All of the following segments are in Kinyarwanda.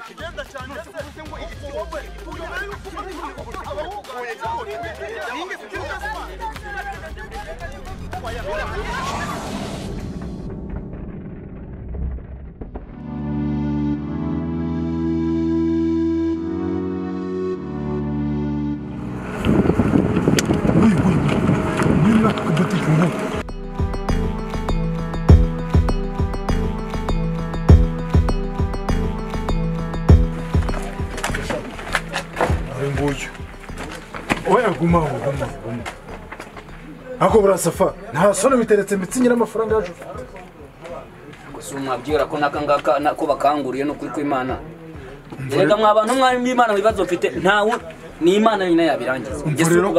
kigenda cyane se ngo wowe uyobera yuko abahungu ninge sikiriza guma ako burasafa nta sone biteretse mitsinyira amafaranga yacu gusa umwabyira ko nakangaka nako bakanguriye no kuri kw'Imana rega mwabantu mwari Imana bibazo mfite ntawe ni Imana nyina yabirangiza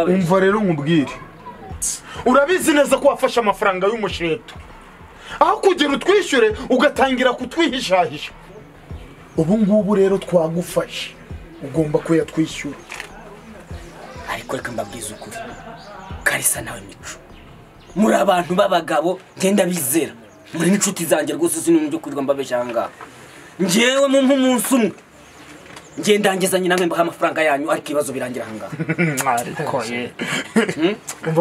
umva rero nkubwire urabizi neza ko wafashe amafaranga y'umusheto aho kugira utwishyure ugatangira kutwihishahisha ubu ngubu rero twagufashe ugomba kuyatwishyura ariko reka mbabwiza ukuri Kalisa nawe Mico muri abantu b'abagabo ngenda bizera muri n'inshuti zanjye rwose sinumva kurirwa mbabeshanga ngewe mu munsi umwe ngendangezanye namwe mbaha amafaranga yanyu ariko ibibazo birangira hanga ariko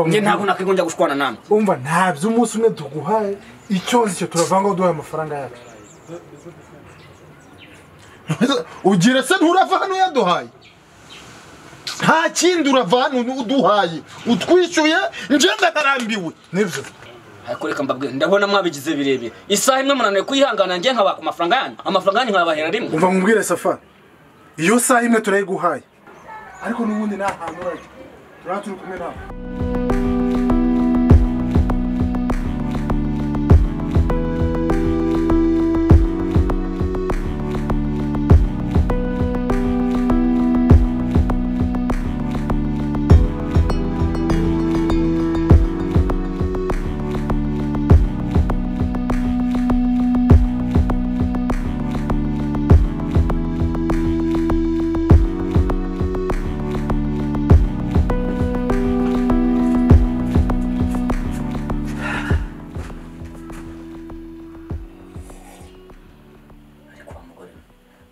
nge ntabwo nakigonja gushwana namwe umva ntabyo umunsi umwe tuguhaye icyo cyo turavanga duhaye amafaranga yacu ugira se nturava hano yaduhaye nta kindi urava hano uduhaye utwishyuye ngenda narambiwe nibyo ariko reka mbabwire ndabona mwabigize birebire isaha imwe munaniye kuyihangana nge nkabaka amafaranga yanyu nkabahera rimwe umva nkubwire Safa iyo saha imwe turayiguhaye ariko n'ubundi nta hantu urajya turaturi kumwe nawe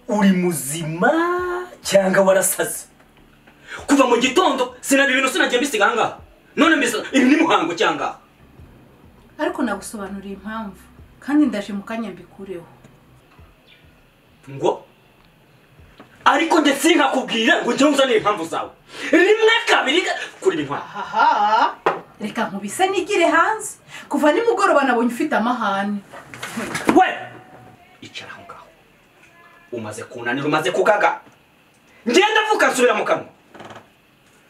uri muzima cyangwa warasaze kuva mu gitondo sinari ibintu sinagiye mbisiganga none mbisa ibi ni muhango cyangwa ariko nagusobanuriye impamvu kandi ndaje mu kanya mbikureho ngo ariko ndetse nkakubwira ngo njye uzane impamvu zawe rimwe kabiri kuri bintwara haha reka nkubise nigire hanze kuva nimugoroba nabonye ufite amahane we icara aho ngaho umaze kunanira umaze kugaga ngenda vuga nsubira mu kanwa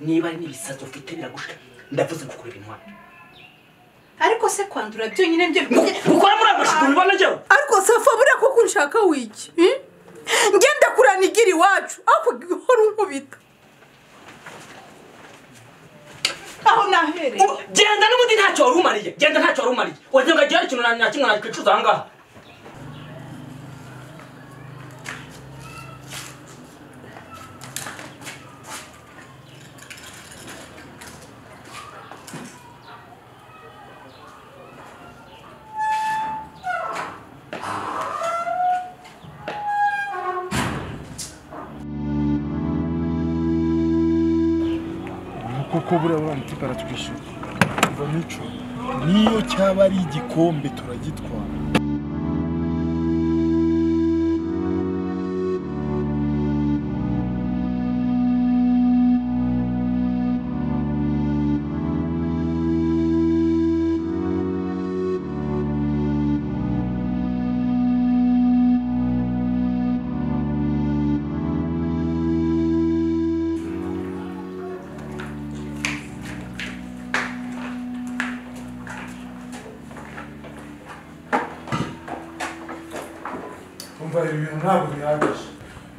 niba ari n'ibisazo ufite biragusha ndavuze gukora ibintwara ariko se kwandura byonyine byo gukora muri amashuri ubona njyewe ariko Safa buriya kuko unshaka wiki ngenda kuranigira iwacu aho gihora unkubita aho nahereye genda n'ubundi ntacyo wari umariye genda ntacyo wari umariye wagira ngo agira ikintu na kimwe nakwicuza aha ngaha kuko buriya mutipe aratwishyura umva Mico niyo cyaba ari igikombe turagitwara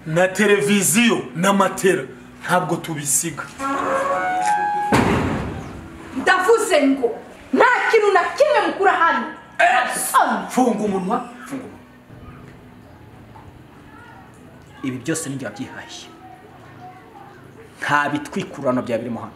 na televiziyo n'amatera ntabwo tubisiga ndavuze ngo nta kintu na kimwe mukura hano funga umunwa ibi byose ni byabyihaye nta bitwikurano bya birimo hano